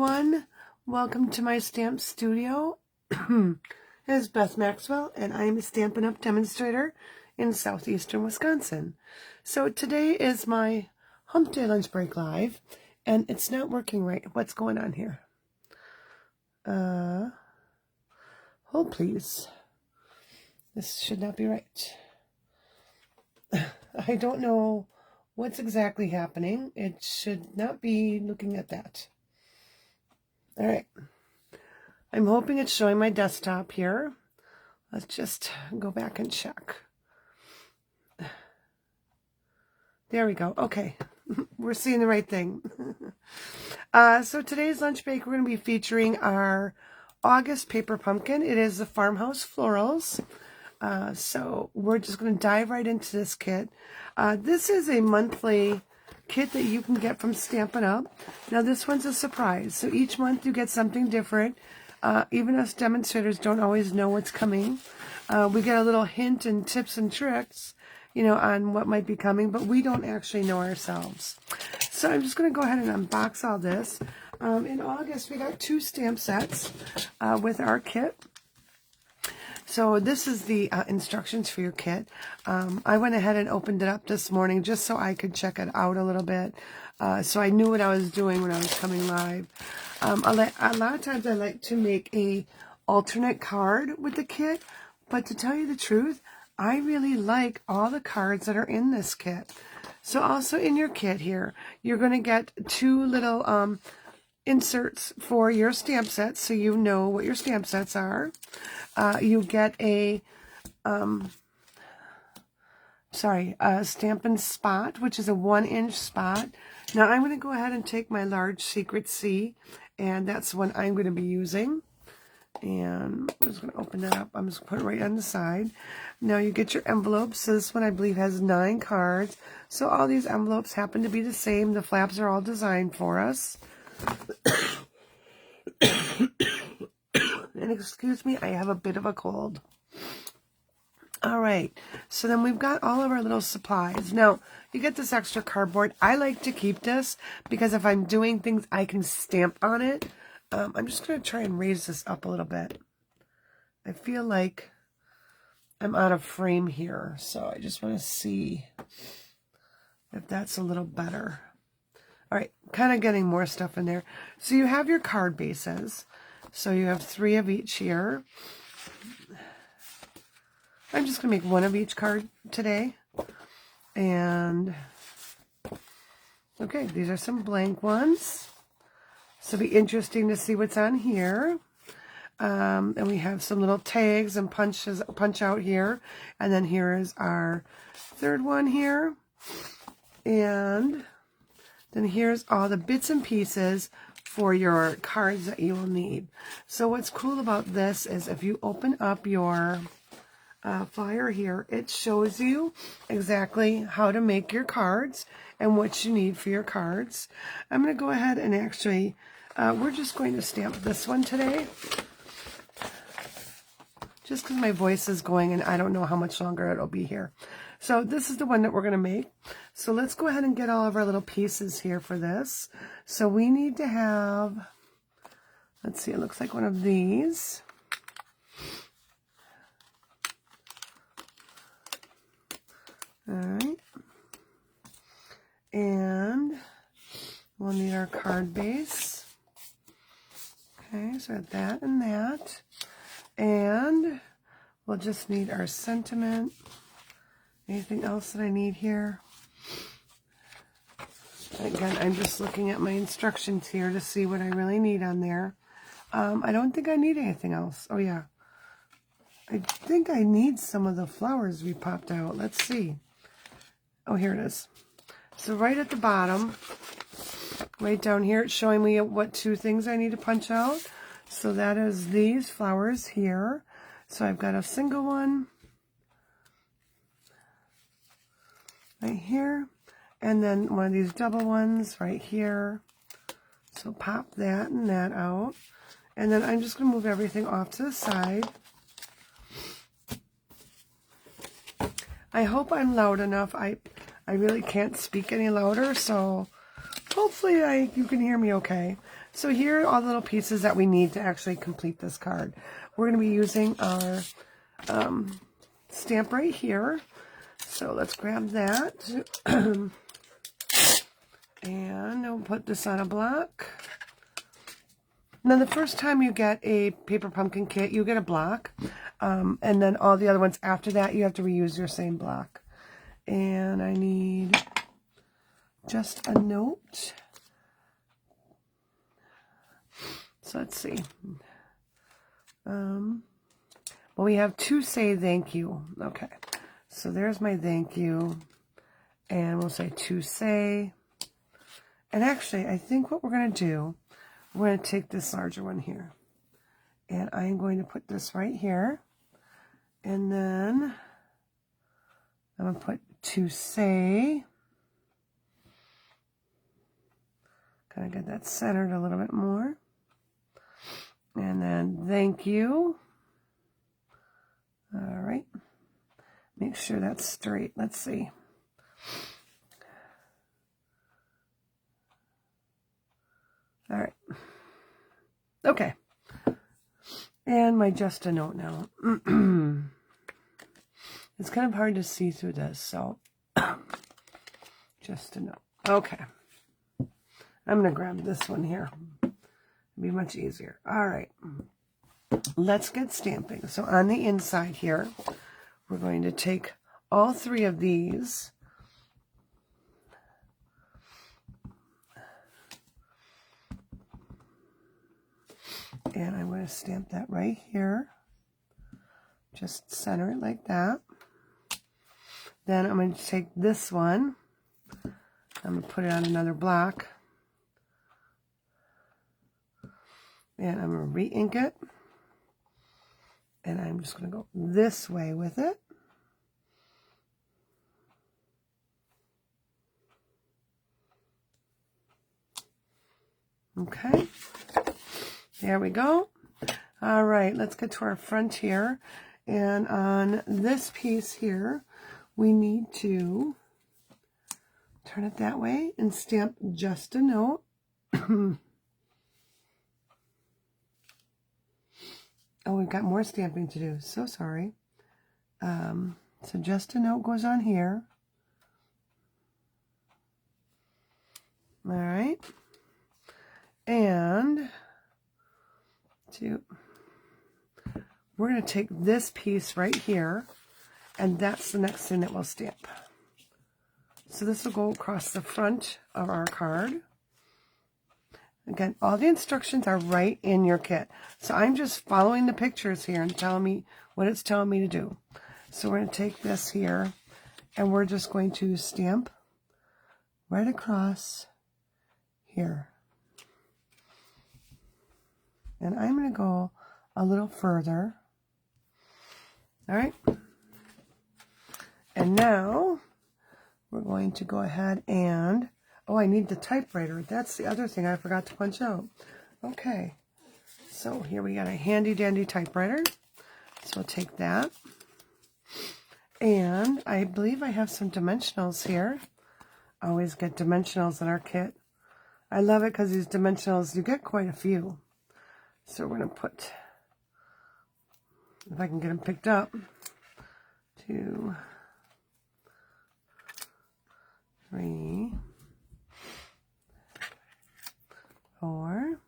everyone. Welcome to my stamp studio. This is Beth Maxwell, and I'm a Stampin' Up! Demonstrator in southeastern Wisconsin. So today is my Hump Day Lunch Break Live, and it's not working right. What's going on here? Hold please. This should not be right. I don't know what's exactly happening. It should not be looking at that. All right. I'm hoping it's showing my desktop here. Let's just go back and check. There we go. Okay. We're seeing the right thing. So today's lunch break, we're going to be featuring our August paper pumpkin. It is the Farmhouse Florals. So we're just going to dive right into this kit. This is a monthly kit that you can get from Stampin' Up! Now this one's a surprise. So each month you get something different. Even us demonstrators don't always know what's coming. We get a little hint and tips and tricks, you know, on what might be coming, but we don't actually know ourselves. So I'm just going to go ahead and unbox all this. In August, we got 2 stamp sets with our kit. So this is the instructions for your kit. I went ahead and opened it up this morning just so I could check it out a little bit. So I knew what I was doing when I was coming live. A lot of times I like to make a alternate card with the kit, but to tell you the truth, I really like all the cards that are in this kit. So also in your kit here, you're going to get 2 little inserts for your stamp sets, so you know what your stamp sets are. You get a Stampin' Spot, which is a 1-inch spot. Now I'm going to go ahead and take my large Secret C, and that's the one I'm going to be using. And I'm just going to open that up. I'm just going to put it right on the side. Now you get your envelopes. So this one I believe has 9 cards. So all these envelopes happen to be the same. The flaps are all designed for us. And excuse me, I have a bit of a cold. All right, so then we've got all of our little supplies. Now, you get this extra cardboard. I like to keep this because if I'm doing things, I can stamp on it. I'm just going to try and raise this up a little bit. I feel like I'm out of frame here, so I just want to see if that's a little better. All right, kind of getting more stuff in there. So you have your card bases. So you have 3 of each here. I'm just going to make 1 of each card today. And, okay, these are some blank ones. So it'll be interesting to see what's on here. And we have some little tags and punch out here. And then here is our 3rd one here. And then here's all the bits and pieces for your cards that you will need. So what's cool about this is if you open up your flyer here, it shows you exactly how to make your cards and what you need for your cards. I'm going to go ahead and actually, we're just going to stamp this one today. Just because my voice is going and I don't know how much longer it'll be here. So this is the one that we're going to make. So let's go ahead and get all of our little pieces here for this. So we need to have, let's see, it looks like one of these. All right. And we'll need our card base. Okay, so got that and that. And we'll just need our sentiment. Anything else that I need here? Again, I'm just looking at my instructions here to see what I really need on there. I don't think I need anything else. Oh, yeah. I think I need some of the flowers we popped out. Let's see. Oh, here it is. So right at the bottom, right down here, it's showing me what 2 things I need to punch out. So that is these flowers here. So I've got a single one right here, and then one of these double ones right here. So pop that and that out. And then I'm just going to move everything off to the side. I hope I'm loud enough. I really can't speak any louder, so Hopefully you can hear me okay. So here are all the little pieces that we need to actually complete this card. We're going to be using our stamp right here. So let's grab that. And we'll put this on a block. Now the first time you get a paper pumpkin kit, you get a block. And then all the other ones after that, you have to reuse your same block. And I need just a note. So let's see. Well, we have to say thank you. Okay. So there's my thank you. And we'll say to say. And actually, I think what we're going to do, we're going to take this larger one here. And I'm going to put this right here. And then I'm going to put to say. Kind of get that centered a little bit more. And then thank you. All right. Make sure that's straight. Let's see. All right. Okay. And my just a note now. It's kind of hard to see through this, so just a note. Okay. I'm going to grab this one here. It'll be much easier. All right. Let's get stamping. So on the inside here, we're going to take all three of these. And I'm going to stamp that right here. Just center it like that. Then I'm going to take this one. I'm going to put it on another block. And I'm going to re-ink it. And I'm just going to go this way with it. Okay. There we go. All right, let's get to our front here. And on this piece here, we need to turn it that way and stamp just a note. Oh, we've got more stamping to do. So sorry. So just a note goes on here. All right. And we're going to take this piece right here, and that's the next thing that we'll stamp. So this will go across the front of our card. Again, all the instructions are right in your kit. So I'm just following the pictures here and telling me what it's telling me to do. So we're going to take this here, and we're just going to stamp right across here. And I'm going to go a little further. All right. And now we're going to go ahead and, oh, I need the typewriter. That's the other thing I forgot to punch out. Okay. So here we got a handy dandy typewriter. So we'll take that. And I believe I have some dimensionals here. Always get dimensionals in our kit. I love it because these dimensionals, you get quite a few. So we're going to put, if I can get them picked up, 2, 3, 4.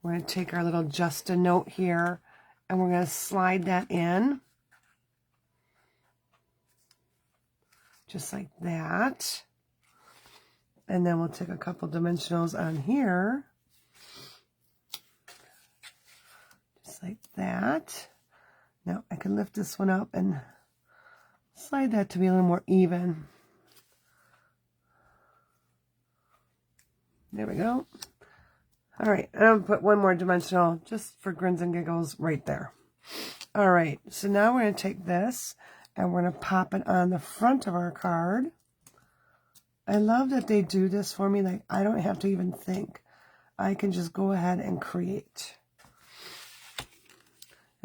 We're going to take our little just a note here, and we're going to slide that in. Just like that. And then we'll take a couple dimensionals on here. Like that. Now I can lift this one up and slide that to be a little more even. There we go. All right, and I'm going to put one more dimensional just for grins and giggles right there. All right, so now we're going to take this and we're going to pop it on the front of our card. I love that they do this for me. Like, I don't have to even think. I can just go ahead and create.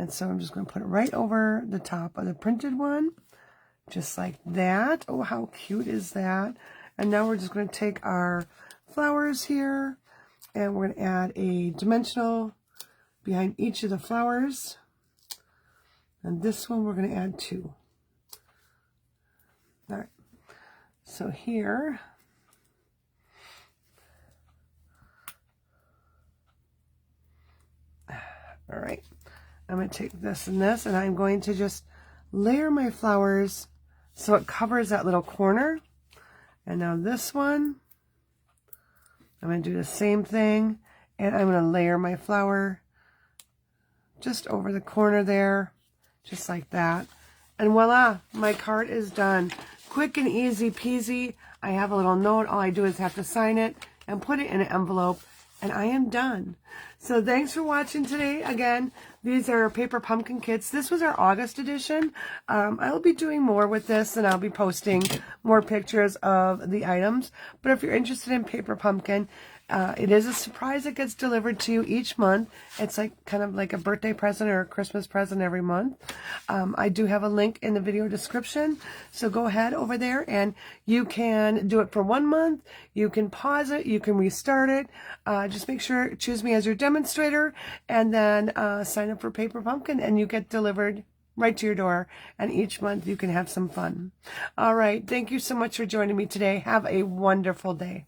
And so I'm just going to put it right over the top of the printed one, just like that. Oh, how cute is that? And now we're just going to take our flowers here. And we're going to add a dimensional behind each of the flowers. And this one we're going to add 2. All right. So here, all right, I'm going to take this and this, and I'm going to just layer my flowers so it covers that little corner. And now this one, I'm going to do the same thing, and I'm going to layer my flower just over the corner there, just like that. And voila, my card is done. Quick and easy peasy. I have a little note. All I do is have to sign it and put it in an envelope, and I am done. So thanks for watching today. Again, these are paper pumpkin kits. This was our August edition. I'll be doing more with this, and I'll be posting more pictures of the items. But if you're interested in paper pumpkin, it is a surprise that gets delivered to you each month. It's like kind of like a birthday present or a Christmas present every month. I do have a link in the video description, so go ahead over there and you can do it for 1 month. You can pause it, you can restart it. Just make sure, choose me as your demonstrator, and then sign up for paper pumpkin, and you get delivered right to your door, and each month you can have some fun. All right, thank you so much for joining me today. Have a wonderful day.